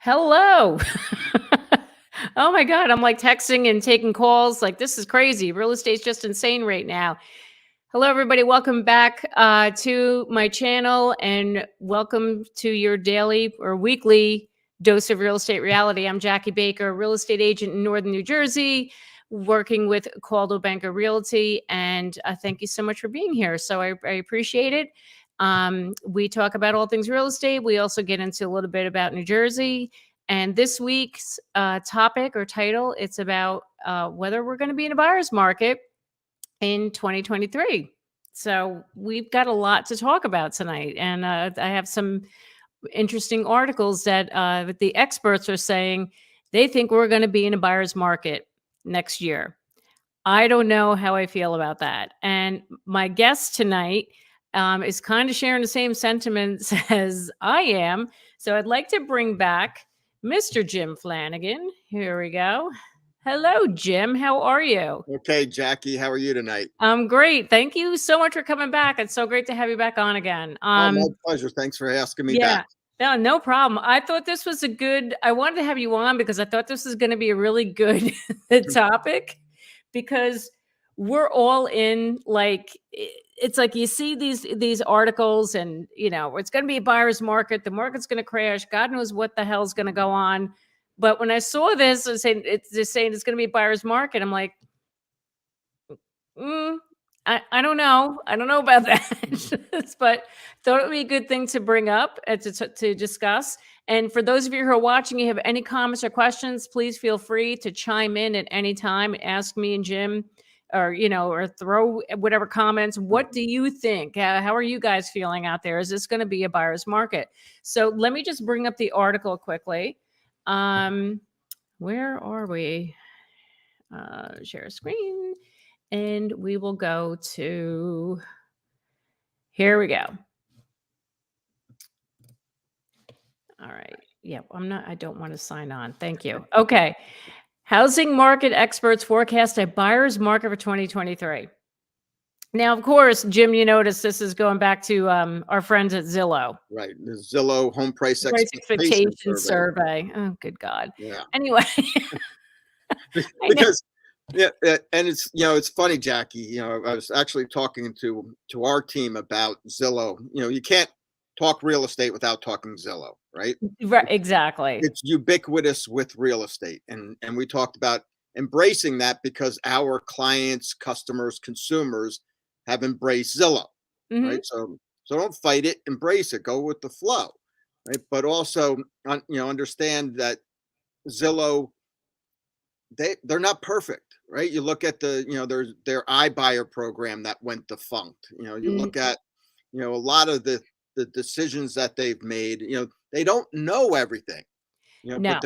Hello. Oh my God. I'm like texting and taking calls. Like, this is crazy. Real estate's just insane right now. Hello, everybody. Welcome back to my channel and welcome to your daily or weekly dose of real estate reality. I'm Jackie Baker, real estate agent in Northern New Jersey, working with Coldwell Banker Realty. And thank you so much for being here. So I appreciate it. We talk about all things real estate. We also get into a little bit about New Jersey. And this week's topic or title, it's about whether we're going to be in a buyer's market in 2023. So we've got a lot to talk about tonight. And I have some interesting articles that the experts are saying they think we're going to be in a buyer's market next year. I don't know how I feel about that. And my guest tonight is kind of sharing the same sentiments as I am. So I'd like to bring back Mr. Jim Flanagan. Here we go. Hello, Jim. How are you? Okay, Jackie, how are you tonight? I'm great. Thank you so much for coming back. It's so great to have you back on again. Oh, my pleasure. Thanks for asking me Yeah. back. No problem. I thought this was I wanted to have you on because I thought this was going to be a really good topic because we're all in it's like you see these articles and it's going to be a buyer's market. The market's going to crash. God knows what the hell's going to go on. But when I saw this and saying it's just saying it's going to be a buyer's market, I'm like, I don't know. I don't know about that, but thought it would be a good thing to bring up and to discuss. And for those of you who are watching, you have any comments or questions, please feel free to chime in at any time and ask me and Jim, or throw whatever comments. What do you think? How are you guys feeling out there? Is this going to be a buyer's market? So let me just bring up the article quickly. Where are we? Share screen. And we will go to, here we go. All right. Yeah, I don't want to sign on. Thank you. Okay. Housing market experts forecast a buyer's market for 2023. Now, of course, Jim, you notice this is going back to our friends at Zillow. Right. The Zillow home price expectation survey. Oh, good God. Yeah. Anyway. Because yeah, and it's funny, Jackie. I was actually talking to our team about Zillow. You can't talk real estate without talking Zillow, right? Right, exactly. It's ubiquitous with real estate, and we talked about embracing that because our clients, customers, consumers have embraced Zillow, right? So don't fight it, embrace it, go with the flow, right? But also, understand that Zillow, they're not perfect, right? You look at their iBuyer program that went defunct. You look at a lot of the decisions that they've made. They don't know everything. No.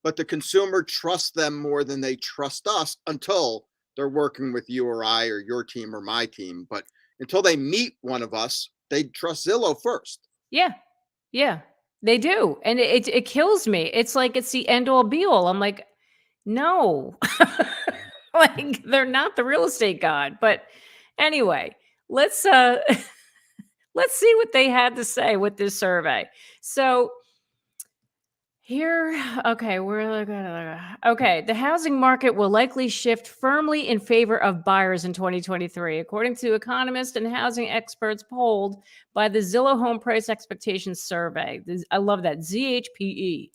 But the consumer trusts them more than they trust us until they're working with you or I or your team or my team. But until they meet one of us, they trust Zillow first. Yeah. Yeah, they do. And it kills me. It's like it's the end all be all. I'm like, no. Like they're not the real estate god. But anyway, let's let's see what they had to say with this survey. So here, okay, the housing market will likely shift firmly in favor of buyers in 2023, according to economists and housing experts polled by the Zillow Home Price Expectations Survey. I love that, ZHPE.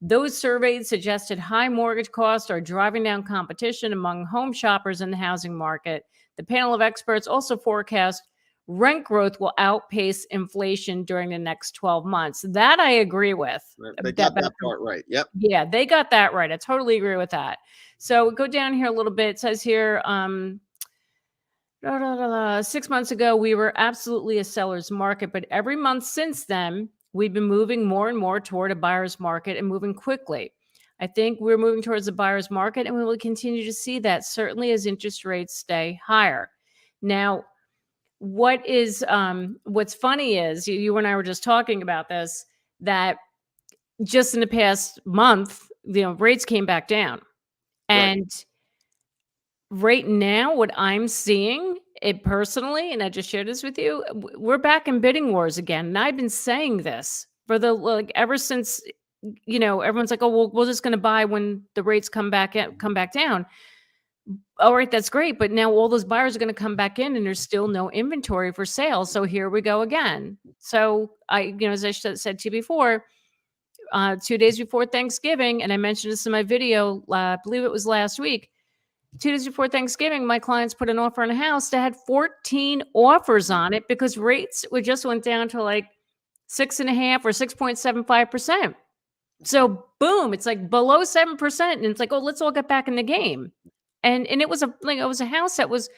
Those surveys suggested high mortgage costs are driving down competition among home shoppers in the housing market. The panel of experts also forecast rent growth will outpace inflation during the next 12 months. That I agree with. They got that part right. Yep. Yeah, they got that right. I totally agree with that. So go down here a little bit. It says here, 6 months ago, we were absolutely a seller's market, but every month since then, we've been moving more and more toward a buyer's market and moving quickly. I think we're moving towards a buyer's market, and we will continue to see that, certainly as interest rates stay higher. Now, what's funny is you and I were just talking about this, that just in the past month, rates came back down. And right now, what I'm seeing it personally, and I just shared this with you, we're back in bidding wars again. And I've been saying this for ever since everyone's like, oh, well, we're just going to buy when the rates come back down. All right, that's great. But now all those buyers are going to come back in and there's still no inventory for sale. So here we go again. So as I said to you before, 2 days before Thanksgiving, and I mentioned this in my video, I believe it was last week, 2 days before Thanksgiving, my clients put an offer on a house that had 14 offers on it because rates just went down to like 6.5 or 6.75%. So boom, it's like below 7%. And it's like, oh, let's all get back in the game. And it was a house that was,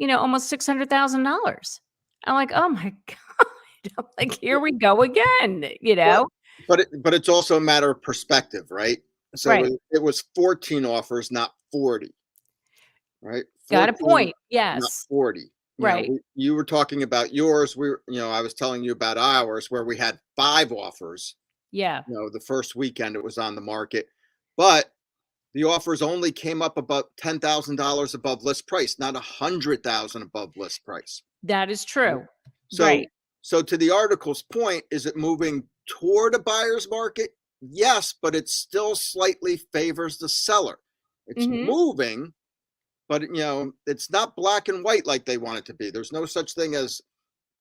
almost $600,000. I'm like, oh my God. I'm like, here we go again, Well, but it's also a matter of perspective, right? So Right. it was 14 offers, not 40, right? Got a 14, point. not Yes. 40. Right. You were talking about yours. I was telling you about ours where we had 5 offers. Yeah. The first weekend it was on the market, but the offers only came up about $10,000 above list price, not 100,000 above list price. That is Right? true. So, Right. so to the article's point, is it moving toward a buyer's market? Yes, but it still slightly favors the seller. It's Mhm. moving, but it's not black and white like they want it to be. There's no such thing as,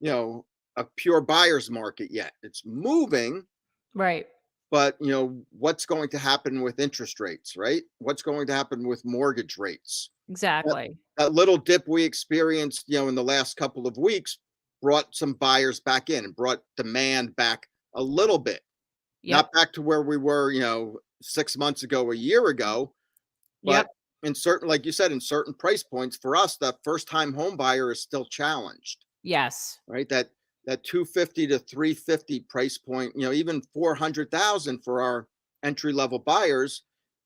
a pure buyer's market yet. It's moving, Right. but what's going to happen with interest rates, right? What's going to happen with mortgage rates? That, Exactly. that little dip we experienced, in the last couple of weeks brought some buyers back in and brought demand back a little bit. Yep. Not back to where we were, 6 months ago, a year ago, but Yep. in certain, like you said, in certain price points for us, that first time home buyer is still challenged, Yes. right? That 250 to 350 price point, even 400,000 for our entry level buyers,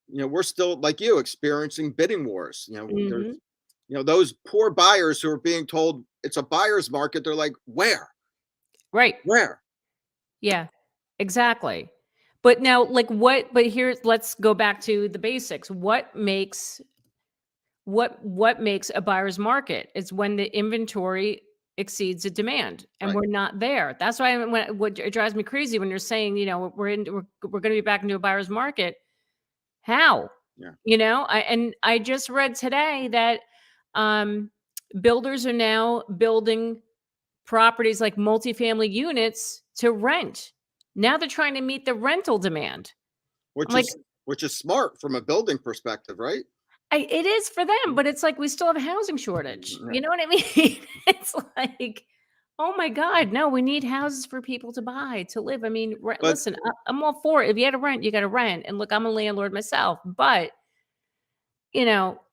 we're still like you experiencing bidding wars. There's Mhm. those poor buyers who are being told it's a buyer's market. They're like, Right. where? Yeah. Exactly. But now, like, let's go back to the basics. What makes a buyer's market? It's when the inventory exceeds the demand, and Right. we're not there. That's why what it drives me crazy when you're saying, we're going to be back into a buyer's market. How? Yeah. I just read today that um, builders are now building properties like multifamily units to rent. Now they're trying to meet the rental demand. I'm Which like, is which is smart from a building perspective, right? it is for them, Mm, but it's like we still have a housing shortage. yeah. You know what I mean? It's like, oh my God, no, we need houses for people to buy, to live. I mean, But listen, I'm all for it. If you had to rent, you got to rent. And look, I'm a landlord myself, but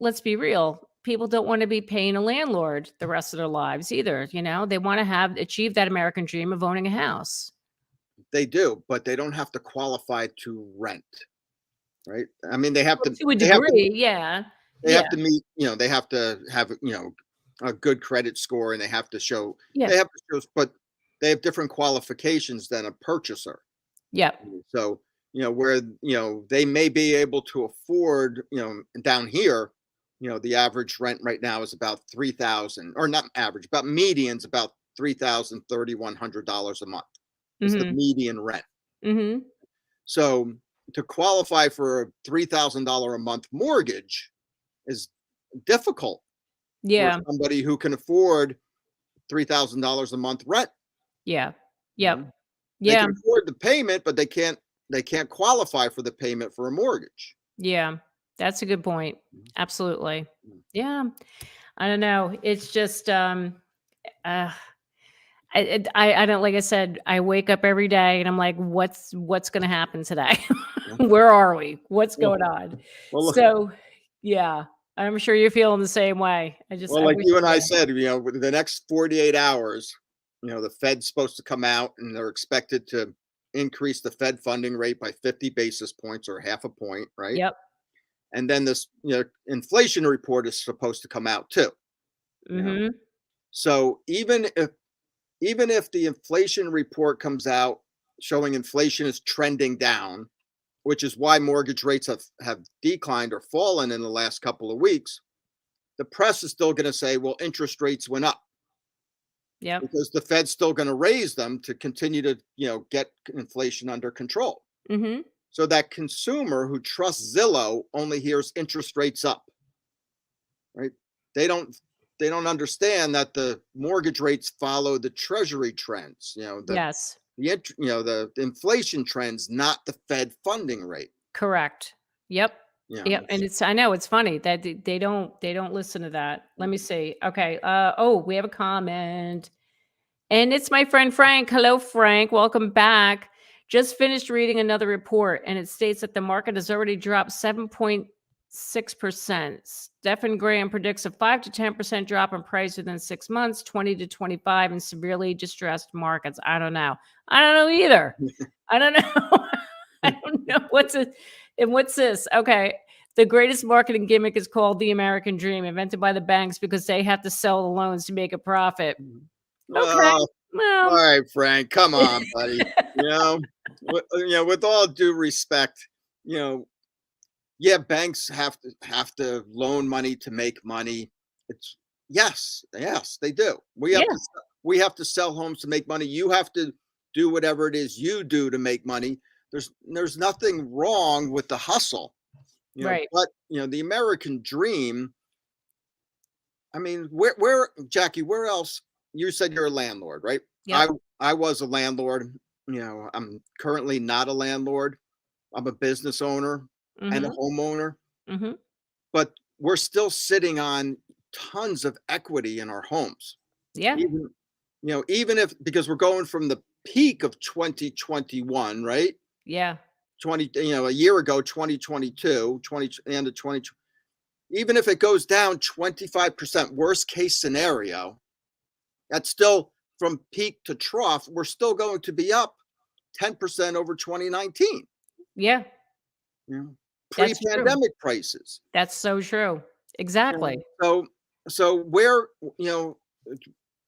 let's be real. People don't want to be paying a landlord the rest of their lives either. They want to achieve that American dream of owning a house. they do, but they don't have to qualify to rent, right? I mean, they have Well, to to a they have to degree, yeah. they Yeah. have to meet, they have to have, a good credit score and they have to show Yeah. but they have different qualifications than a purchaser. Yep. So, where, they may be able to afford, down here, the average rent right now is about 3,000, or not average, about median's about $3,100 a month is the Mhm. median rent. Mhm. So to qualify for a $3,000 a month mortgage is difficult for Yeah. somebody who can afford $3,000 a month rent. Yeah. You Yep. know, they Yeah. can afford the payment, but they can't qualify for the payment for a mortgage. Yeah. That's a good point. Mhm. Absolutely. Mhm. Yeah. I don't know. It's just uh I don't, like I said, I wake up every day and I'm like, what's going to happen today? Yeah. Where are we? What's Well, going on? well, look, So, yeah, I'm sure you're feeling the same way. I like wish you and I I could. said, within the next 48 hours, the Fed's supposed to come out and they're expected to increase the Fed funding rate by 50 basis points or half a point, right? Yep. And then this, inflation report is supposed to come out too. You know, Mhm. so even if the inflation report comes out showing inflation is trending down, which is why mortgage rates have declined or fallen in the last couple of weeks, the press is still going to say, well, interest rates went up Yep. because the Fed's still going to raise them to continue to, get inflation under control. Mhm. So that consumer who trusts Zillow only hears interest rates up, right? They don't they don't understand that the mortgage rates follow the treasury trends, Yes. the inflation trends, not the Fed funding rate. Correct. Yep. Yep, and It's I know it's funny that they don't listen to that. Let me see. Okay, we have a comment, and it's my friend Frank. Hello, Frank. Welcome back. Just finished reading another report, and it states that the market has already dropped 7.6%. Stephen Graham predicts a 5 to 10% drop in price within 6 months, 20 to 25 in severely distressed markets. I don't know. I don't know either. I don't know. I don't know what's this? Okay. The greatest marketing gimmick is called the American dream, invented by the banks because they have to sell the loans to make a profit. Okay. well, all Well, right, Frank, come on, buddy. With all due respect, you know, yeah, banks have to loan money to make money. It's yes, they do. yeah, We have to sell homes to make money. You have to do whatever it is you do to make money. There's nothing wrong with the hustle, right. but the American dream. I mean, where Jackie, where else? You said you're a landlord, right? Yep. I was a landlord. I'm currently not a landlord. I'm a business owner and a Mhm. homeowner, Mhm. but we're still sitting on tons of equity in our homes. Yeah. Even even if because we're going from the peak of 2021, right? Yeah. 20, a year ago, 2022, end of 20, even if it goes down 25%, worst case scenario, that's still from peak to trough, we're still going to be up 10% over 2019, Yeah. you know, That's true. pre-pandemic prices. That's so true. Exactly. So so where, you know,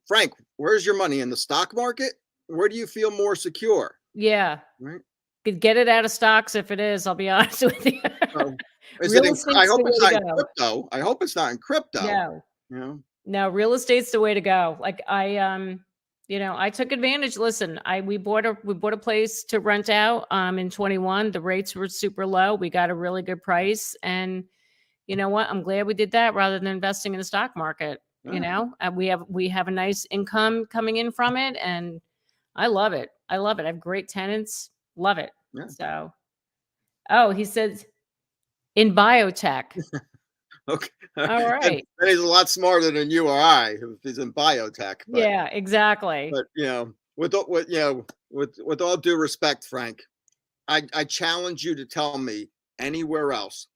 Frank, where's your money in the stock market? Where do you feel more secure? Yeah. Right? Could get it out of stocks if it is, I'll be honest with you. So is it Real in I estate's hope the it's way not to in go. crypto. I hope it's not in crypto. No. You know? No, real estate's the way to go. Like I took advantage. Listen, we bought a place to rent out in 21. The rates were super low. We got a really good price, and you know what? I'm glad we did that rather than investing in the stock market. Yeah, We have a nice income coming in from it, and I love it. I love it. I have great tenants. Love it. yeah. So, oh, he says in biotech. Okay. All And right. he's a lot smarter than you or I if he's in biotech, Yeah, exactly. but with all due respect, Frank, I challenge you to tell me anywhere else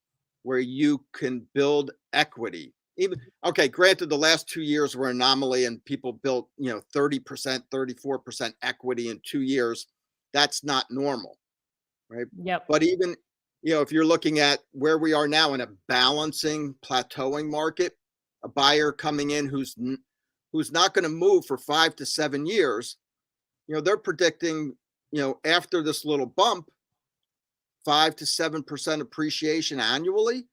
where you can build equity. Even okay, granted, the last 2 years were anomaly and people built 30%, 34% equity in 2 years. That's not normal, right? Yep. But even if you're looking at where we are now in a balancing, plateauing market, a buyer coming in who's not going to move for 5 to 7 years, they're predicting, after this little bump, 5 to 7% appreciation annually.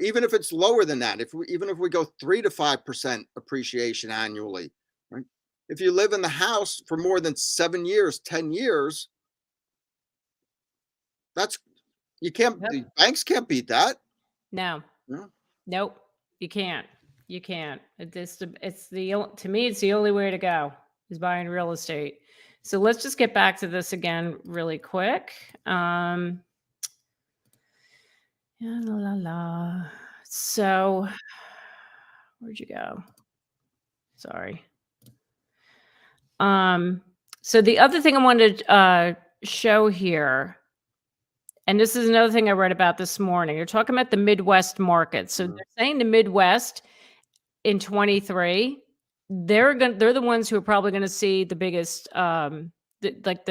Even if it's lower than that, even if we go 3 to 5% appreciation annually, right? If you live in the house for more than 7 years, 10 years, that's you can't. Yep. The banks can't beat that. No. No. Nope. You can't. You can't. To me, it's the only way to go is buying real estate. So let's just get back to this again really quick. Yeah, la la la. So where'd you go? Sorry. Um, so the other thing I wanted to show here, and this is another thing I read about this morning. You're talking about the Midwest market. So Mhm. they're saying the Midwest in 23, they're the ones who are probably gonna see the biggest, the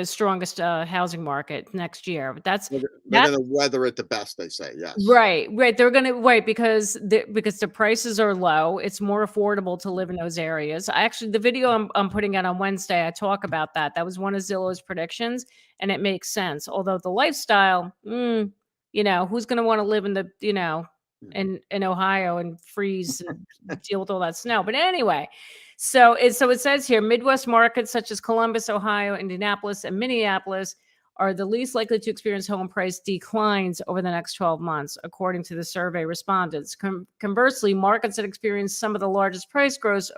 strongest, housing market next year. But They're that's going to weather it the best, they say. Yes. right, right. They're gonna right because the prices are low. It's more affordable to live in those areas. The video I'm putting out on Wednesday, I talk about that. That was one of Zillow's predictions, and it makes sense. Although the lifestyle, who's gonna want to live in Yeah. in Ohio and freeze and deal with all that snow? But anyway, so it says here Midwest markets such as Columbus, Ohio, Indianapolis, and Minneapolis are the least likely to experience home price declines over the next 12 months, according to the survey respondents. Conversely, markets that experienced some of the largest price growth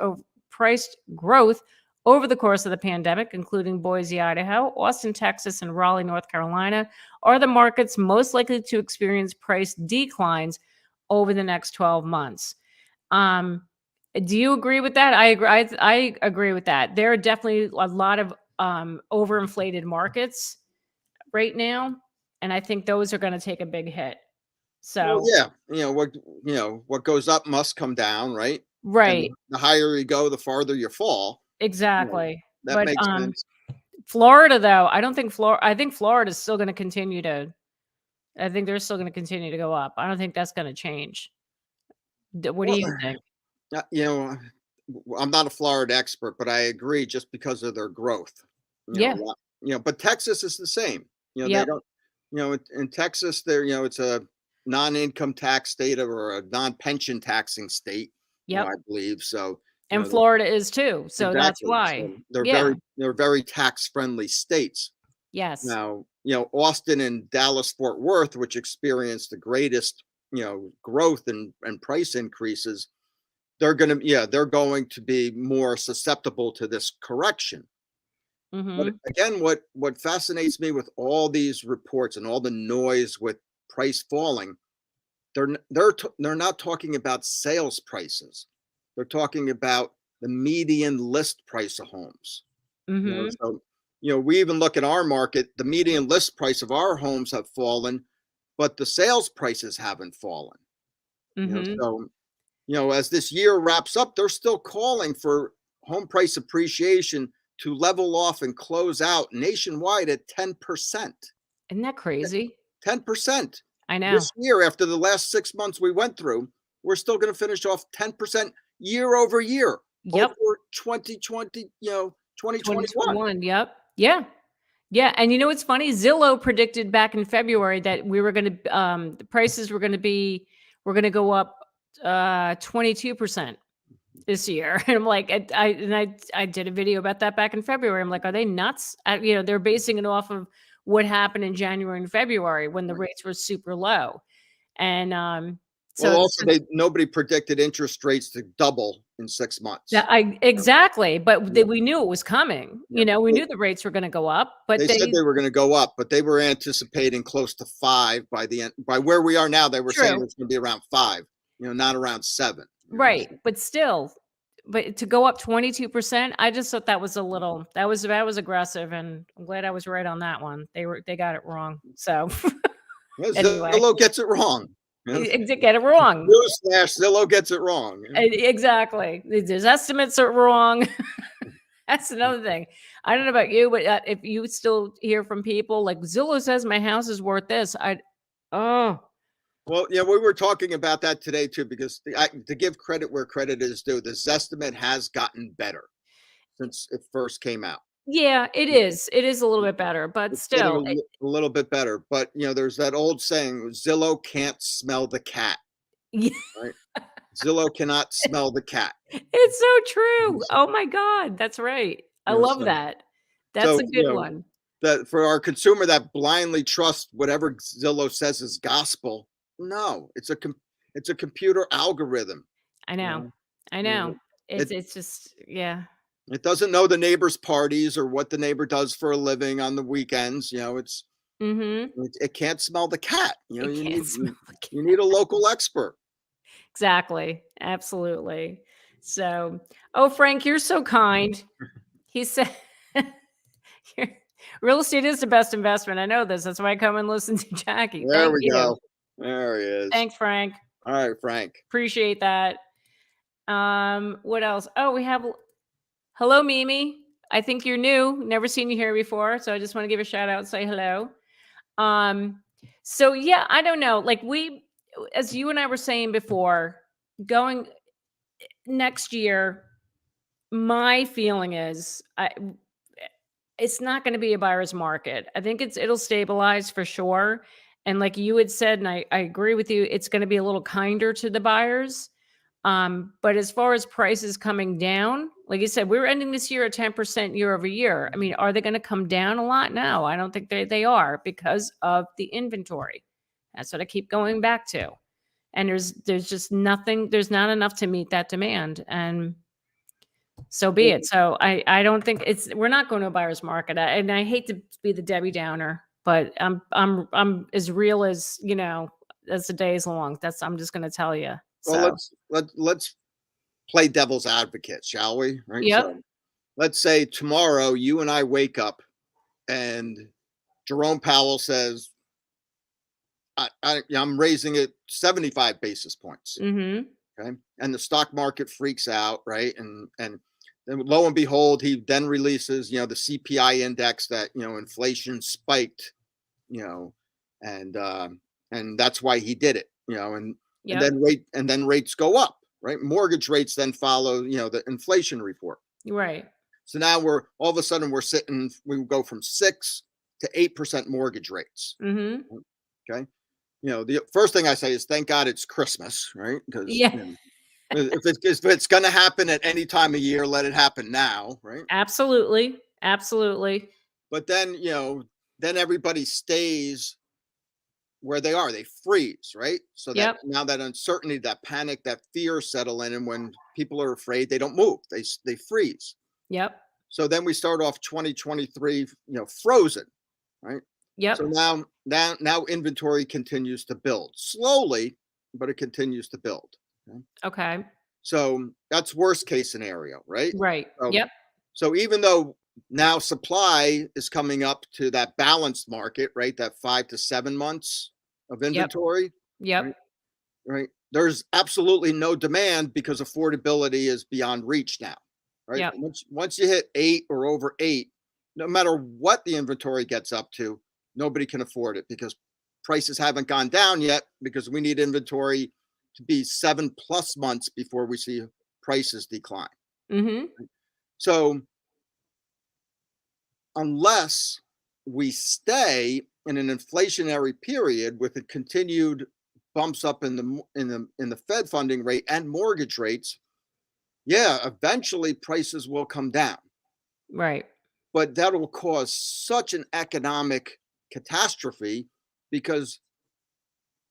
over the course of the pandemic, including Boise, Idaho, Austin, Texas, and Raleigh, North Carolina, are the markets most likely to experience price declines over the next 12 months. Do you agree with that? I agree. I agree with that. There are definitely a lot of overinflated markets right now, and I think those are going to take a big hit. Well, So, yeah, what goes up must come down, right? And right, the higher you go, the farther you fall. You know, exactly. that But makes sense. Florida, though, I don't think Florida. I think Florida is still going to continue to. I think they're still going to continue to go up. I don't think that's going to change. What do Well, you think? uh, you know, I'm not a Florida expert, but I agree just because of their growth. Yeah. But Texas is the same. They Yep. don't. In Texas, it's a non-income tax state or a non-pension taxing state. Yep. I believe so. And Florida is too. So that's Exactly. why. So Yeah. they're very tax friendly states. Yes. Now, Austin and Dallas Fort Worth, which experienced the greatest, growth and price increases, they're going to be more susceptible to this correction. But Mm-hmm. again, what fascinates me with all these reports and all the noise with price falling, they're not talking about sales prices. They're talking about the median list price of homes. Mm-hmm. So we even look at our market, the median list price of our homes have fallen, but the sales prices haven't fallen. Mm-hmm. So as this year wraps up, they're still calling for home price appreciation to level off and close out nationwide at 10%. Isn't that crazy? 10%. I know. This year, after the last 6 months we went through, we're still going to finish off 10% year over year over Yep. 2020, 2021. 2021. Yep. Yeah. Yeah. And you know what's funny? Zillow predicted back in February that we were going to the prices were going to go up 22% this year. And I'm like, I did a video about that back in February. I'm like, are they nuts? They're basing it off of what happened in January and February when the Right. rates were super low. And Well, so also, nobody predicted interest rates to double in 6 months. exactly, but Yeah, we knew it was coming. yeah. We knew the rates were going to go up, but They said they were going to go up, but they were anticipating close to 5 by the end. By where we are now, they were saying true, it's going to be around 5. Not around 7. right? But still, but to go up 22%, I just thought that was a little that was aggressive, and I'm glad I was right on that one. They got it wrong. So Yeah, anyway, Zillow gets it wrong. to get it wrong. Newsflash, Zillow gets it wrong. Exactly. His estimates are wrong. That's another thing. I don't know about you, but if you still hear from people like Zillow says my house is worth this, oh, Well, yeah, we were talking about that today too, because to give credit where credit is due, the Zestimate has gotten better since it first came out. yeah, it is. It is a little bit better, but It's getting still, a little bit better. But there's that old saying, Zillow can't smell the cat, yeah, right? Zillow cannot smell the cat. it's so true. Oh my God, that's right. I You know, love so that. That's so a good one. that for our consumer that blindly trusts whatever Zillow says is gospel. No, it's a computer algorithm. I You know. know, I you know. know, it It's just yeah. it doesn't know the neighbor's parties or what the neighbor does for a living on the weekends. Mhm. It can't smell the cat. It can't smell the You need a local expert. exactly. Absolutely. So, oh, Frank, you're so kind. He said, real estate is the best investment. I know this. That's why I come and listen to Jackie. There Thank we you. go. There he is. Thanks, Frank. All right, Frank. Appreciate that. What else? Oh, we have hello, Mimi. I think you're new. Never seen you here before. So I just want to give a shout out and say hello. Um, so yeah, I don't know. Like as you and I were saying before, going next year, my feeling is it's not going to be a buyer's market. I think it'll stabilize for sure. And like you had said, and I agree with you, it's going to be a little kinder to the buyers. But as far as prices coming down, Like you said, we're ending this year at 10% year over year. I mean, are they going to come down a lot? No, I don't think they are because of the inventory. That's what I keep going back to. And there's just nothing, there's not enough to meet that demand. And so be it. So I don't think we're not going to a buyer's market. And I hate to be the Debbie Downer, but I'm as real as, as the day is long. I'm just going to tell you. Well, So, let's play devil's advocate, shall we? Right. yep. So let's say tomorrow you and I wake up and Jerome Powell says, I'm raising it 75 basis points. Mm-hmm. Okay. And the stock market freaks out, right? And then lo and behold, he then releases, the CPI index that, inflation spiked, and that's why he did it, Yep. and then rates go up, right? Mortgage rates then follow, the inflation report. Right. So now all of a sudden we go from 6 to 8% mortgage rates. Mm-hmm. Okay. The first thing I say is thank God it's Christmas, right? Because Yeah. if it's going to happen at any time of year, let it happen now, right? Absolutely. Absolutely. But then, then everybody stays where they are. They freeze, right? So that Yep. now that uncertainty, that panic, that fear settle in, and when people are afraid, they don't move. They freeze. Yep. So then we start off 2023, frozen, right? Yep. So now inventory continues to build slowly, but it continues to build. Okay. So that's worst case scenario, right? Right. Yep. So even though now supply is coming up to that balanced market, right? That 5 to 7 months of inventory. Yep. Right? Right. There's absolutely no demand because affordability is beyond reach now. Right. Yep. Once you hit 8 or over 8, no matter what the inventory gets up to, nobody can afford it because prices haven't gone down yet because we need inventory to be 7+ months before we see prices decline. Mm-hmm. So unless we stay in an inflationary period with a continued bumps up in the Fed funding rate and mortgage rates, yeah, eventually prices will come down. Right. But that will cause such an economic catastrophe because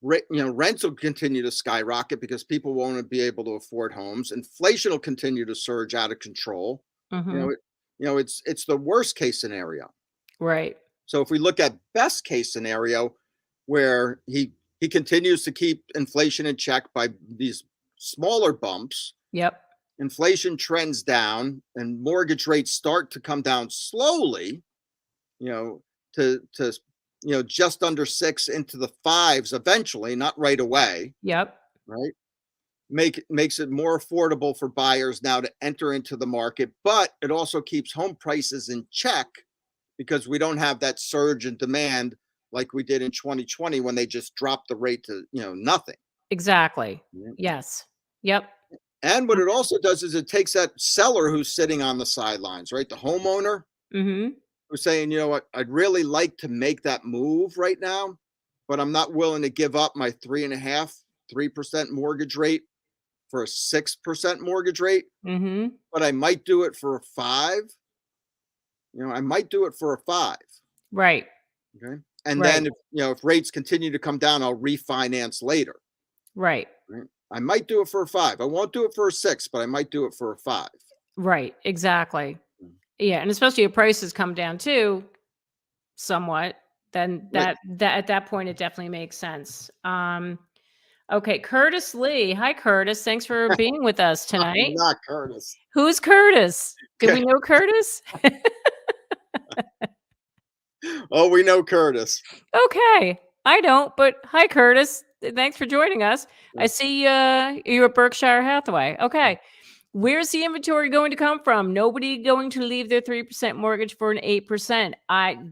rents will continue to skyrocket because people won't be able to afford homes. Inflation will continue to surge out of control. Mm-hmm. It's the worst case scenario. Right. So if we look at best case scenario, where he continues to keep inflation in check by these smaller bumps, Yep. inflation trends down, and mortgage rates start to come down slowly, to just under 6 into the 5s eventually, not right away, Yep. right? Makes it more affordable for buyers now to enter into the market, but it also keeps home prices in check because we don't have that surge in demand like we did in 2020 when they just dropped the rate to, nothing. Exactly. Yeah. Yes. Yep. And what it also does is it takes that seller who's sitting on the sidelines, right? The homeowner Mm-hmm. who's saying, you know what, I'd really like to make that move right now, but I'm not willing to give up my 3% mortgage rate for a 6% mortgage rate, Mm-hmm. but I might do it for a 5. I might do it for a 5. Right. Okay. And Right. then if rates continue to come down, I'll refinance later. Right. Right. I might do it for a 5. I won't do it for a 6, but I might do it for a 5. Right. Exactly. Mm. Yeah. And especially if prices come down too, somewhat, then Right. that at that point it definitely makes sense. Okay, Curtis Lee. Hi, Curtis. Thanks for being with us tonight. Not Curtis. Who's Curtis? Do we know Curtis? Oh, we know Curtis. Okay. I don't, but hi, Curtis. Thanks for joining us. I see you're at Berkshire Hathaway. Okay. Where's the inventory going to come from? Nobody going to leave their 3% mortgage for an 8%.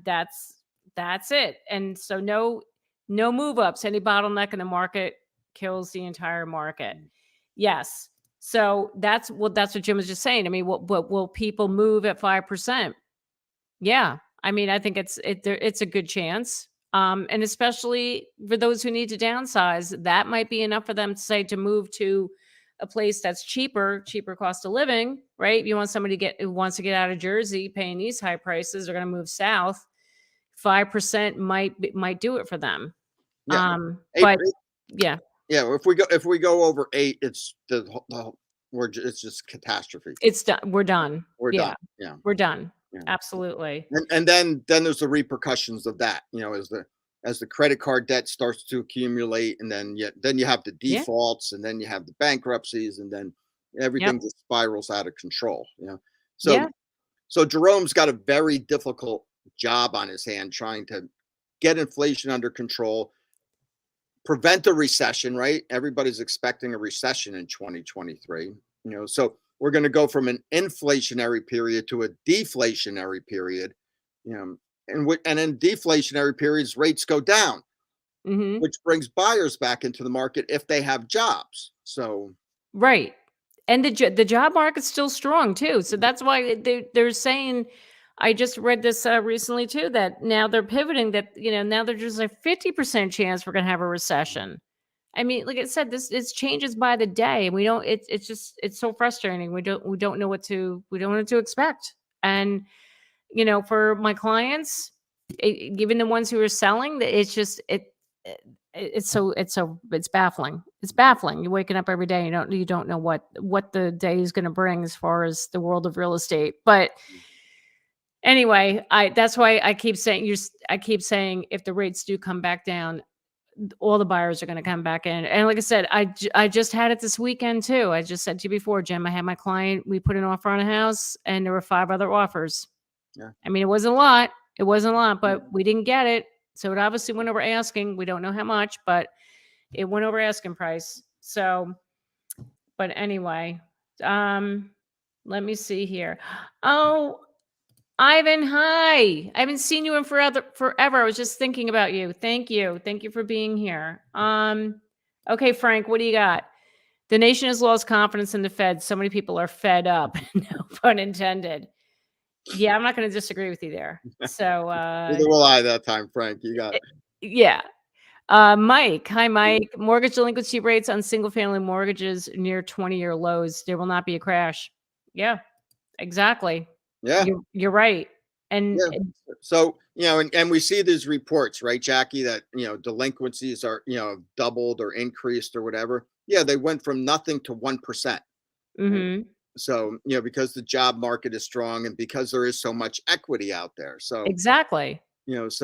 That's it. And so no move ups. Any bottleneck in the market kills the entire market. Yes. So that's what Jim was just saying. I mean, what will people move at 5%? Yeah. I mean, I think it's a good chance. And especially for those who need to downsize, that might be enough for them to say to move to a place that's cheaper cost of living, right? If you want somebody who wants to get out of Jersey paying these high prices, they're going to move south. 5% might do it for them. Yeah. But yeah, Yeah, if we go over 8, it's it's just catastrophe. it's done. We're done. We're Yeah, done. Yeah. we're done. Yeah. Absolutely. And then there's the repercussions of that, as the credit card debt starts to accumulate, and then you have the Yeah. defaults, and then you have the bankruptcies, and then everything Yep. just spirals out of control. Yeah. So Jerome's got a very difficult job on his hand trying to get inflation under control, prevent a recession, right? Everybody's expecting a recession in 2023. So we're going to go from an inflationary period to a deflationary period. And in deflationary periods, rates go down, which brings buyers back into the market if they have jobs. So Right. And the job market's still strong too. So that's why they're saying, I just read this recently too, that now they're pivoting that, now there's just a 50% chance we're going to have a recession. I mean, like I said, it changes by the day, and we don't. It's so frustrating. We don't know what to expect. And for my clients, even the ones who are selling, it's baffling. It's baffling. You're waking up every day. You don't know what the day is going to bring as far as the world of real estate. But anyway, that's why I keep saying if the rates do come back down, all the buyers are going to come back in. And like I said, I just had it this weekend too. I just said to you before, Jim, I had my client, we put an offer on a house and there were 5 other offers. Yeah. I mean, it wasn't a lot, but we didn't get it. So it obviously went over asking. We don't know how much, but it went over asking price. So, but anyway, let me see here. Oh, Ivan, hi. I haven't seen you in forever. I was just thinking about you. Thank you. Thank you for being here. Okay, Frank, what do you got? The nation has lost confidence in the Fed. So many people are fed up. No pun intended. Yeah, I'm not going to disagree with you there. So neither will I that time, Frank. You got it. Yeah. Mike, hi, Mike. Mortgage delinquency rates on single-family mortgages near 20-year lows. There will not be a crash. Yeah, exactly. Yeah. You're right. And so, and we see these reports, right, Jackie, that, delinquencies are, doubled or increased or whatever. Yeah, they went from nothing to 1%. Right? So, because the job market is strong and because there is so much equity out there. So exactly. There's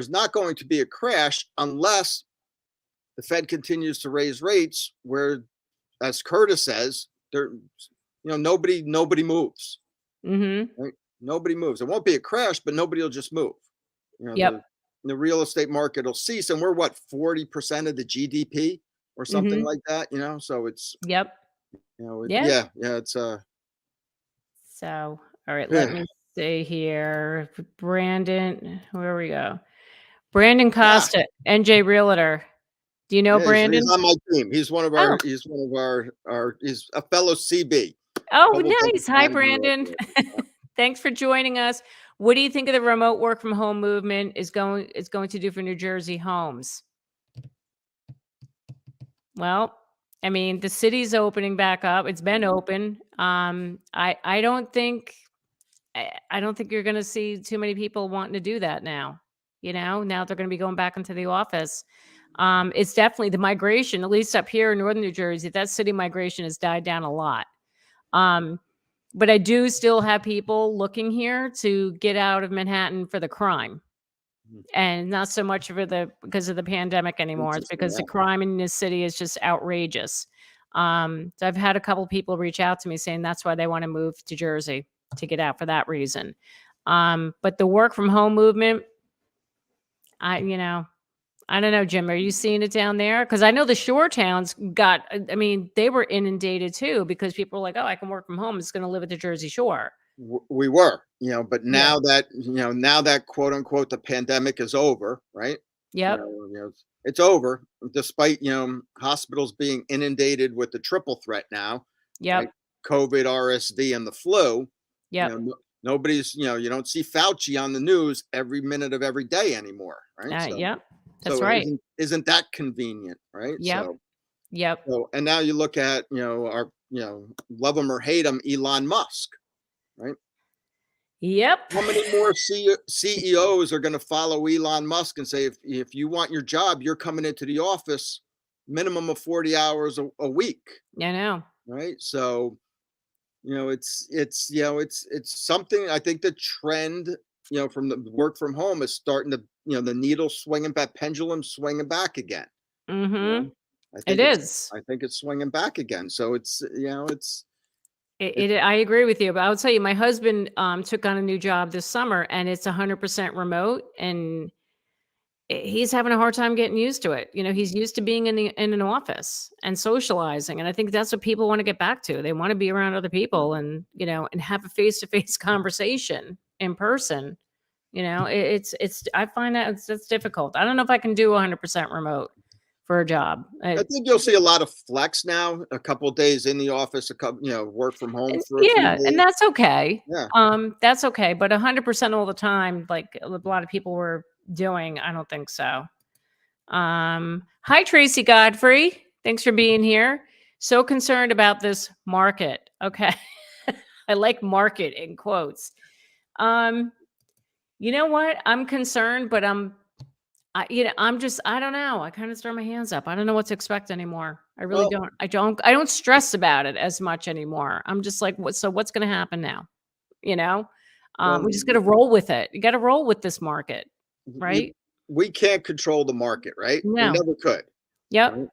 not going to be a crash unless the Fed continues to raise rates, where, as Curtis says, nobody moves. Right? Nobody moves. It won't be a crash, but nobody will just move. The real estate market will cease, and we're 40% of the GDP or something like that. So it's it's So all right, let me see here. Brandon, where we go? Brandon Costa, NJ Realtor. Do you know Brandon? He's on my team. He's one of our. He's a fellow CB. Oh, nice. Hi, Brandon. Thanks for joining us. What do you think of the remote work from home movement is going to do for New Jersey homes? Well, I mean, the city's opening back up. It's been open. I don't think you're going to see too many people wanting to do that now. Now they're going to be going back into the office. It's definitely the migration, at least up here in northern New Jersey, that city migration has died down a lot. But I do still have people looking here to get out of Manhattan for the crime. And not so much because of the pandemic anymore. It's because the crime in this city is just outrageous. So I've had a couple of people reach out to me saying that's why they want to move to Jersey, to get out for that reason. But the work from home movement, I don't know, Jim, are you seeing it down there? Because I know the shore towns they were inundated too, because people were like, oh, I can work from home. It's going to live at the Jersey Shore. We were, but now that quote unquote, the pandemic is over, right? Yep. It's over, despite, hospitals being inundated with the triple threat now. Yep. Right? COVID, RSV, and the flu. Yep. Nobody's, you don't see Fauci on the news every minute of every day anymore, right? Yep. That's right. Isn't that convenient, right? Yep. So, Yep. So, and now you look at, our, love him or hate him, Elon Musk, right? Yep. How many more CEOs are going to follow Elon Musk and say, if you want your job, you're coming into the office minimum of 40 hours a week, I know. right? So, it's something. I think the trend, from the work from home is starting to, the needle swinging back, pendulum swinging back again. You Mm-hmm. know, I It think it's, is. I think it's swinging back again. So it's I agree with you, but I'll tell you, my husband took on a new job this summer, and it's 100% remote, and he's having a hard time getting used to it. He's used to being in an office and socializing, and I think that's what people want to get back to. They want to be around other people, and and have a face to face conversation in person. It's I find that it's difficult. I don't know if I can do 100% remote for a job. I think you'll see a lot of flex now. A couple of days in the office, a couple, work from home for a few Yeah, and days. that's okay. Yeah. That's okay, but 100% all the time, like a lot of people were doing, I don't think so. Hi, Tracy Godfrey. Thanks for being here. So concerned about this market. Okay. I like market in quotes. Um, you know what? I'm concerned, but I don't know. I kind of throw my hands up. I don't know what to expect anymore. I really Well, don't. I don't stress about it as much anymore. I'm just like, what's going to happen now? You know, well, we just got to roll with it. You got to roll with this market, you, right? we can't control the market, right? We No. never could. Yep. Right?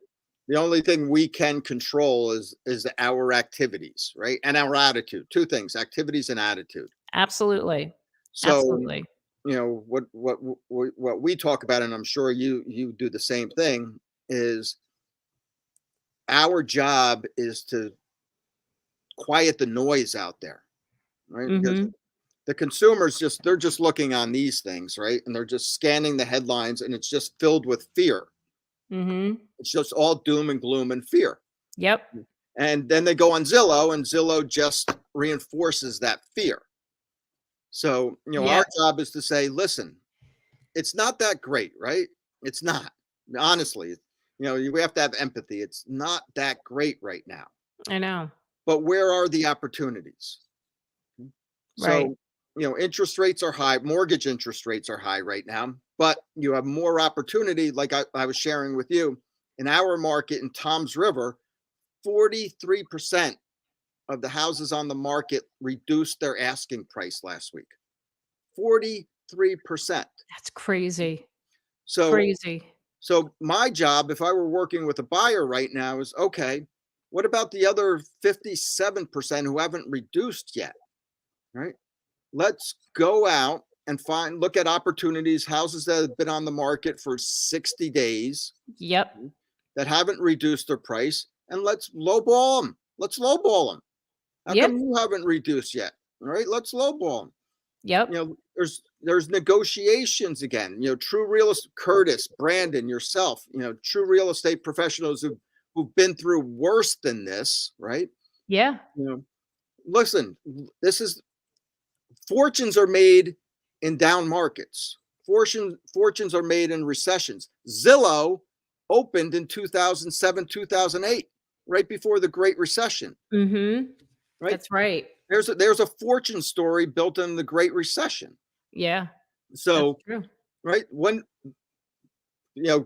The only thing we can control is our activities, right? And our attitude. Two things: activities and attitude. Absolutely. So, Absolutely. what we talk about, and I'm sure you do the same thing, is our job is to quiet the noise out there, right? Because Mhm. the consumers they're just looking on these things, right? And they're just scanning the headlines, and it's just filled with fear. Mhm. It's just all doom and gloom and fear. Yep. And then they go on Zillow, and Zillow just reinforces that fear. So, our Yep. job is to say, listen, it's not that great, right? It's not. Honestly, we have to have empathy. It's not that great right now. I know. But where are the opportunities? Right. So, interest rates are high, mortgage interest rates are high right now, but you have more opportunity. Like I was sharing with you, in our market in Tom's River, 43% of the houses on the market reduced their asking price last week. 43%. That's crazy. So, Crazy. so my job, if I were working with a buyer right now, is okay. What about the other 57% who haven't reduced yet? Right? Let's go out and look at opportunities, houses that have been on the market for 60 days Yep. that haven't reduced their price, and let's lowball them. Let's lowball them. How Yep. come you haven't reduced yet? All right, let's lowball them. Yep. There's negotiations again. True real estate, Curtis, Brandon, yourself, true real estate professionals who've been through worse than this, right? Yeah. Listen, this is fortunes are made in down markets. Fortunes are made in recessions. Zillow opened in 2007, 2008, right before the Great Recession, Mhm. right? That's right. There's a fortune story built in the Great Recession. Yeah. That's So, true. right, when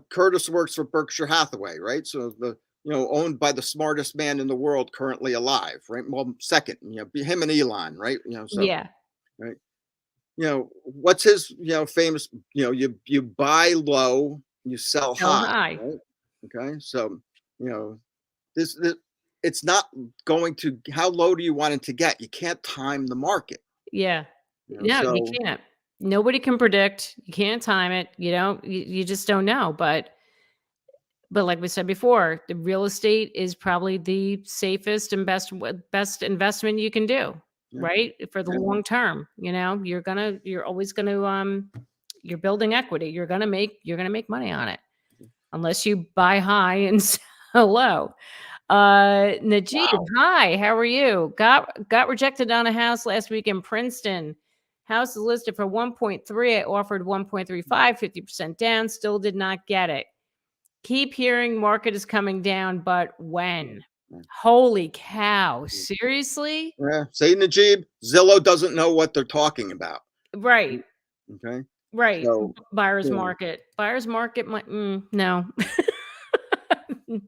Curtis works for Berkshire Hathaway, right? So owned by the smartest man in the world currently alive, right? Well, second, him and Elon, right? So Yeah. right. What's his, famous, you buy low, you sell So high, high. right? Okay. So, you know, this it's not going to, how low do you want it to get? You can't time the market, Yeah. No, you so can't. Nobody can predict. You can't time it. You just don't know. But like we said before, the real estate is probably the safest and best investment you can do, yeah, right? For the yeah, long term. You're always gonna you're building equity. You're gonna make money on it unless you buy high and sell low. Najib, wow. hi, how are you? Got rejected on a house last week in Princeton. House is listed for 1.3. I offered 1.35, 50% down, still did not get it. Keep hearing market is coming down, but when? Yeah. Holy cow, seriously? Yeah. Say Najib, Zillow doesn't know what they're talking about. Right, Okay. right. So, Buyer's you know, market. Buyer's market might no.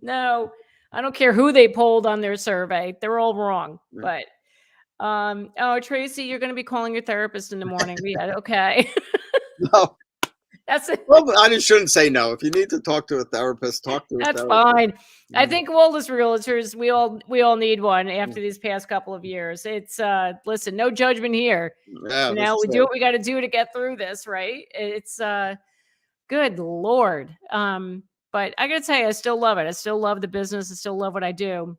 No. I don't care who they polled on their survey. They're all wrong. yeah. But oh, Tracy, you're gonna be calling your therapist in the morning. Yeah, okay. No. That's it. Well, I just shouldn't say no. If you need to talk to a therapist, talk to a That's therapist. fine. I Mhm. think all as realtors, we all need one after these past couple of years. It's listen, no judgment here. Yeah, this is We do what we got to do to get through this, right? It's good lord. But I got to tell you, I still love it. I still love the business. I still love what I do.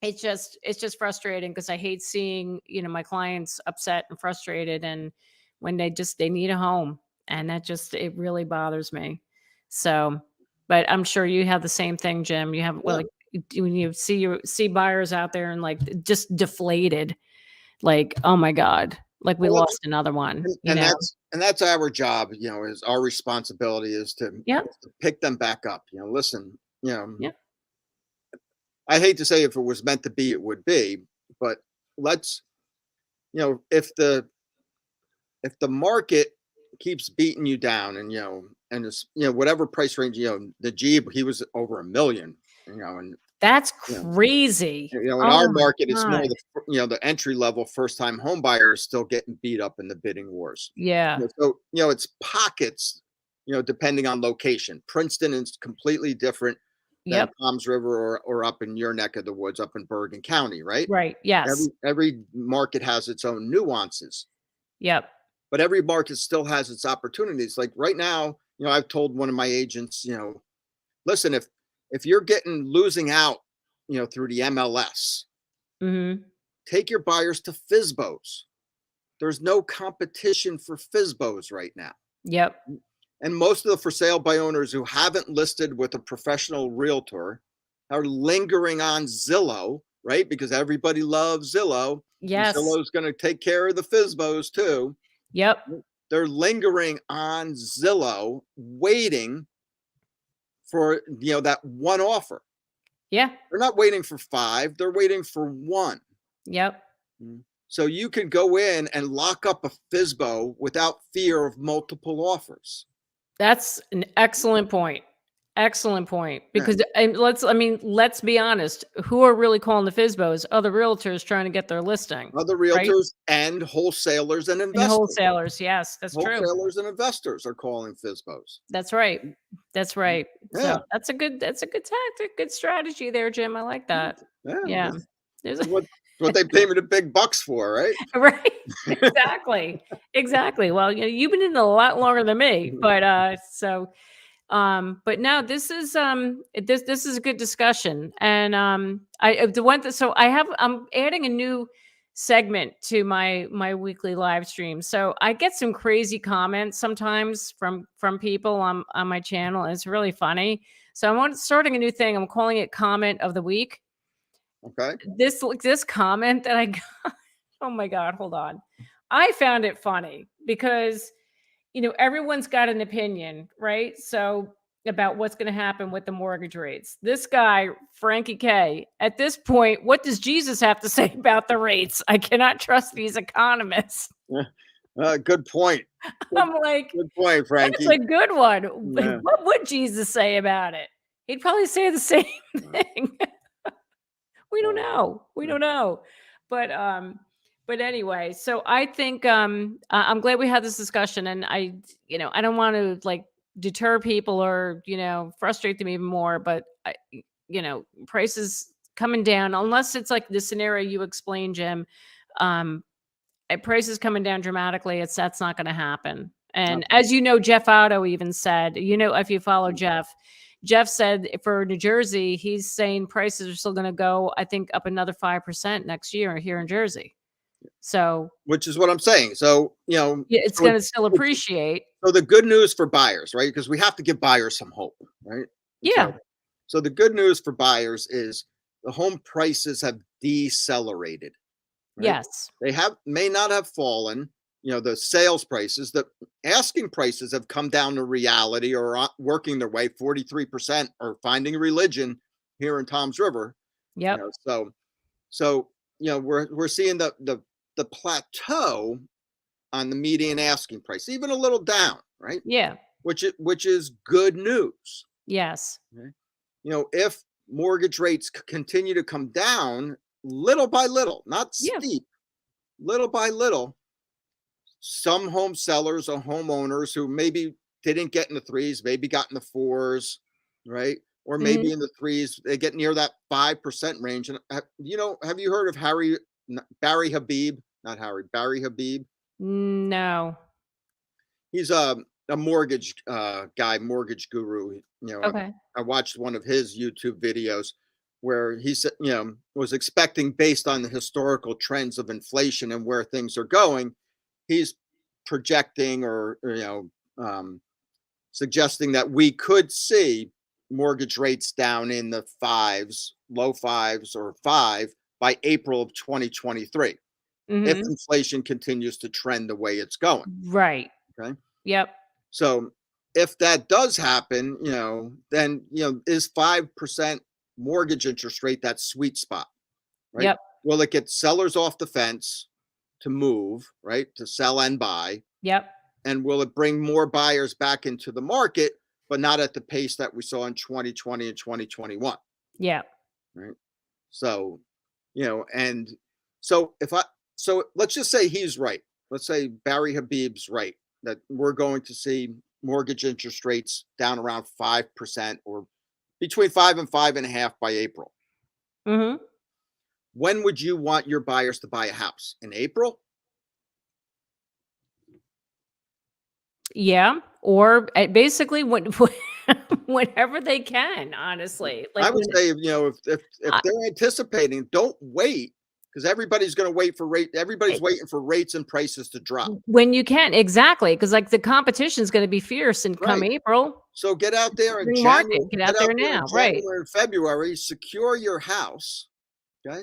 It's just frustrating because I hate seeing, my clients upset and frustrated, and when they need a home, and it really bothers me. So, but I'm sure you have the same thing, Jim. You have, well, yeah. like, when you see buyers out there and like just deflated, like, oh my god, like we Well, lost another one, and that's our job. Is our responsibility is to Yep, pick them back up. Listen. yep, I hate to say if it was meant to be, it would be, but let's. If the market keeps beating you down, and it's whatever price range, the Jeep, he was over 1 million, and that's you know crazy. in Oh our my market it's more god, the entry level first time home buyers still getting beat up in the bidding wars. yeah, So it's pockets, depending on location. Princeton is completely different than yep, Tom's River or up in your neck of the woods up in Bergen County, right? right, every yes, every market has its own nuances, yep, but every market still has its opportunities. Like right now, I've told one of my agents, listen, if you're losing out, through the MLS, hmm, take your buyers to FISBOs. There's no competition for FISBOs right now. yep, And most of the for sale by owners who haven't listed with a professional realtor are lingering on Zillow, right? Because everybody loves Zillow. And yes, Zillow's going to take care of the FISBOs too. yep. They're lingering on Zillow, waiting for that one offer. Yeah. They're not waiting for five, they're waiting for one. Yep. Mm. So you can go in and lock up a FISBO without fear of multiple offers. That's an excellent point. Excellent point. Yeah. Because and let's be honest. Who are really calling the FISBOs? Other realtors trying to get their listing, Other right? realtors and wholesalers and And investors. wholesalers. Yes, that's true. Wholesalers and investors are calling FISBOs. That's right. That's right. So Yeah. that's a good tactic, good strategy there, Jim. I like that. Yeah. Yeah. That's There's a what they pay me the big bucks for, right? right. Exactly. Exactly. Well, you've been in it a lot longer than me, but but no, this is a good discussion. And the one that so I'm adding a new segment to my weekly live stream. So I get some crazy comments sometimes from people on my channel, and it's really funny. So starting a new thing. I'm calling it comment of the week. Okay. This comment that I got, oh my god, hold on. I found it funny because everyone's got an opinion, right? So about what's going to happen with the mortgage rates. This guy, Frankie K, at this point, what does Jesus have to say about the rates? I cannot trust these economists. Good point. Good, I'm like, good point, that's Frankie. a good one. Yeah. What would Jesus say about it? He'd probably say the same thing. We don't know. We don't know. But anyway, so I think I'm glad we had this discussion, and I don't want to like deter people or frustrate them even more, but prices coming down unless it's like the scenario you explained, Jim. um Prices coming down dramatically, that's not going to happen. And Okay. as Jeff Otto even said, if you follow Jeff said for New Jersey, he's saying prices are still going to go, I think, up another 5% next year here in Jersey. So Which is what I'm saying. So, yeah, it's so going to still appreciate. so the good news for buyers, right? Because we have to give buyers some hope, right? And Yeah. so the good news for buyers is the home prices have decelerated, right? Yes. They may not have fallen, the sales prices, the asking prices have come down to reality or are working their way. 43% are finding religion here in Tom's River. Yep. So we're seeing the plateau on the median asking price, even a little down, right? Yeah. Which is good news. Yes. Okay? If mortgage rates continue to come down little by little, not Yeah. steep, little by little, some home sellers or homeowners who maybe didn't get in the threes, maybe got in the fours, right? Or maybe in the threes, they get near that 5% range. And have you heard of Barry Habib? Not Harry, Barry Habib. No. He's a mortgage guy, mortgage guru. Okay. I watched one of his YouTube videos where he said, was expecting, based on the historical trends of inflation and where things are going, he's projecting or suggesting that we could see mortgage rates down in the fives, low fives or five by April of 2023, if inflation continues to trend the way it's going. Right. Okay. Yep. So if that does happen, then, is 5% mortgage interest rate that sweet spot, right? Yep. Will it get sellers off the fence to move, right? To sell and buy? Yep. And will it bring more buyers back into the market, but not at the pace that we saw in 2020 and 2021? Yeah. Right. So, and so let's just say he's right. Let's say Barry Habib's right, that we're going to see mortgage interest rates down around 5% or between 5 and 5.5 by April. When would you want your buyers to buy a house? In April? Yeah. Or basically whenever they can, honestly. Like I would say, if they're anticipating, don't wait, because everybody's going to wait for everybody's waiting for rates and prices to drop. When you can, exactly, because like the competition is going to be fierce and come April. So get out there in January. Get out there now, right? January and February, secure your house. Okay.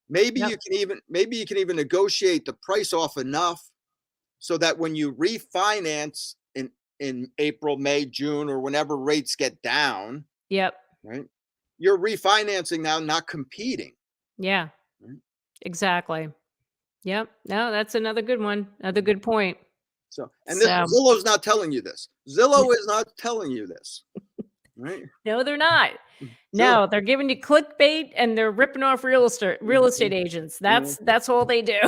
Maybe you can even negotiate the price off enough so that when you refinance in April, May, June, or whenever rates get down, right, you're refinancing now, not competing. Yeah, right? Exactly. Yep. No, that's another good one. Another good point. Zillow's not telling you this. Zillow is not telling you this. Right? No, they're not. No, they're giving you clickbait and they're ripping off real estate agents. That's all they do.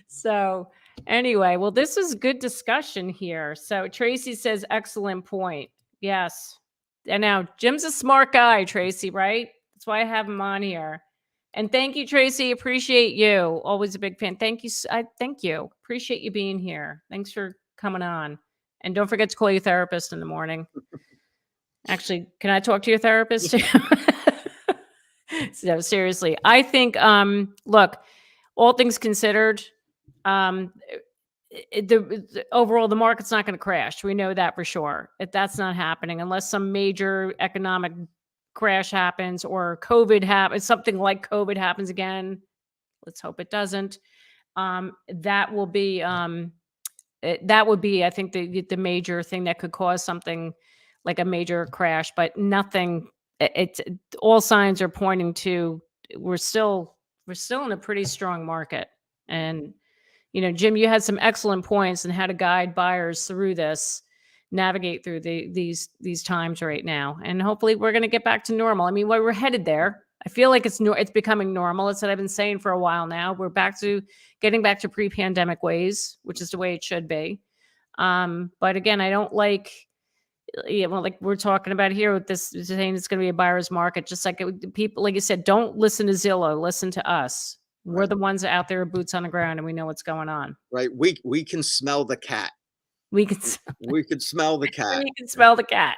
So anyway, well, this is good discussion here. So Tracy says, excellent point. Yes. And now Jim's a smart guy, Tracy, right? That's why I have him on here. And thank you, Tracy. Appreciate you. Always a big fan. Thank you. Thank you. Appreciate you being here. Thanks for coming on. And don't forget to call your therapist in the morning. Actually, can I talk to your therapist too? No, seriously. I think, look, all things considered, overall, the market's not going to crash. We know that for sure. That's not happening unless some major economic crash happens or COVID happens, something like COVID happens again. Let's hope it doesn't. That would be, I think, the major thing that could cause something like a major crash, but nothing. All signs are pointing to we're still in a pretty strong market. And Jim, you had some excellent points on how to guide buyers through this, navigate through these times right now, and hopefully we're going to get back to normal. I mean, we're headed there. I feel like it's becoming normal. It's what I've been saying for a while now. We're getting back to pre-pandemic ways, which is the way it should be. But again, I don't like, like we're talking about here with this saying it's going to be a buyer's market. Just like people, like you said, don't listen to Zillow, listen to us. We're the ones out there, boots on the ground, and we know what's going on. Right. We can smell the cat. We can smell the cat. We can smell the cat.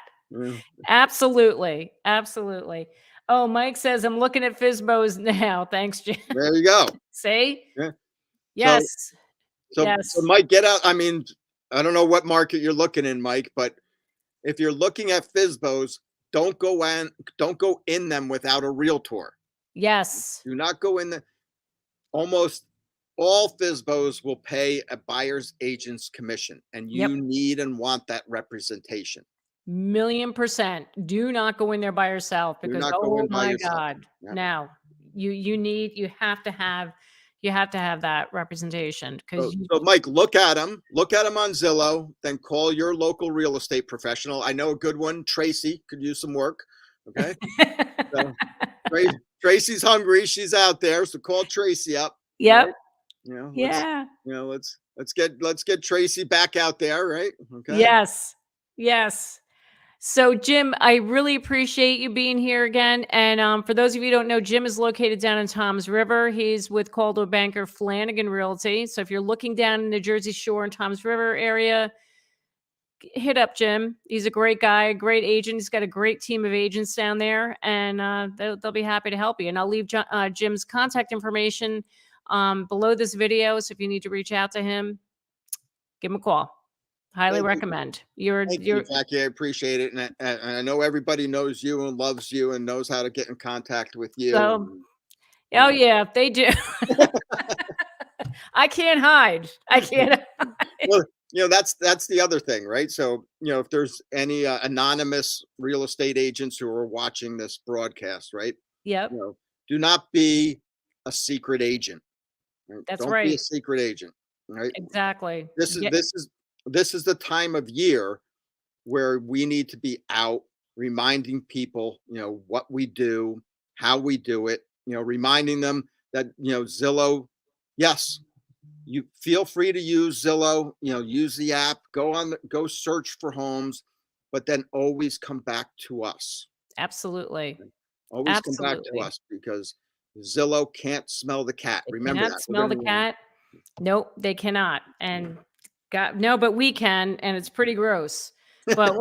Absolutely. Absolutely. Oh, Mike says, I'm looking at FSBOs now. Thanks, Jim. There you go. See? Yeah. Yes. So Mike, get out. I mean, I don't know what market you're looking in, Mike, but if you're looking at FSBOs, don't go in them without a realtor. Yes. Do not go in the almost all FSBOs will pay a buyer's agent's commission, and Yep. you need and want that representation. $1,000,000%. Do not go in there by yourself Do because, not go oh in by my yourself. God. Yeah. Now you have to have that representation because So Mike, look at them on Zillow, then call your local real estate professional. I know a good one, Tracy, could use some work. Okay. So Tracy's hungry. She's out there. So call Tracy up. Yep. Right? You know, Yeah. let's get Tracy back out there. Right. Okay. Yes. Yes. So, Jim, I really appreciate you being here again. And for those of you who don't know, Jim is located down in Toms River. He's with Coldwell Banker Realty. So, if you're looking down in the Jersey Shore and Toms River area, hit up Jim. He's a great guy, a great agent. He's got a great team of agents down there, and they'll be happy to help you. And I'll leave Jim's contact information below this video. So, if you need to reach out to him, give him a call. Highly recommend. Thank you, Jackie. I appreciate it, and I know everybody knows you and loves you and knows how to get in contact with you. So, oh yeah, they do. I can't hide. I can't. Well, that's the other thing, right? So, if there's any anonymous real estate agents who are watching this broadcast, right? Yep. Do not be a secret agent. Right? That's Don't be a secret agent, right? Exactly. This is the time of year where we need to be out reminding people, what we do, how we do it, reminding them that, Zillow, yes, you feel free to use Zillow, use the app, go search for homes, but then always come back to us. Absolutely. Always come back to us because Zillow can't smell the cat. Remember that. Smell the cat. Nope, they cannot. And God, no, but we can, and it's pretty gross. But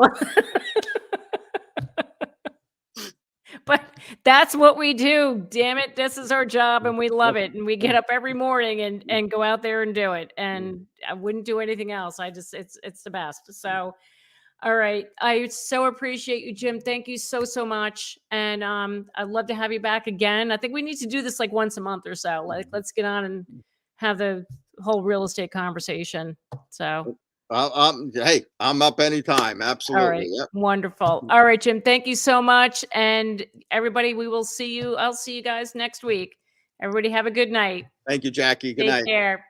but that's what we do. Damn it, this is our job, and we love it. And we get up every morning and go out there and do it. And I wouldn't do anything else. It's the best. So, all right, I so appreciate you, Jim. Thank you so much. And I'd love to have you back again. I think we need to do this like once a month or so. Like, let's get on and have the whole real estate conversation. So, hey, I'm up anytime. Absolutely. all right, Yep. wonderful. All right, Jim, thank you so much. And everybody, I'll see you guys next week. Everybody have a good night. Thank you, Jackie. Good night. Take care.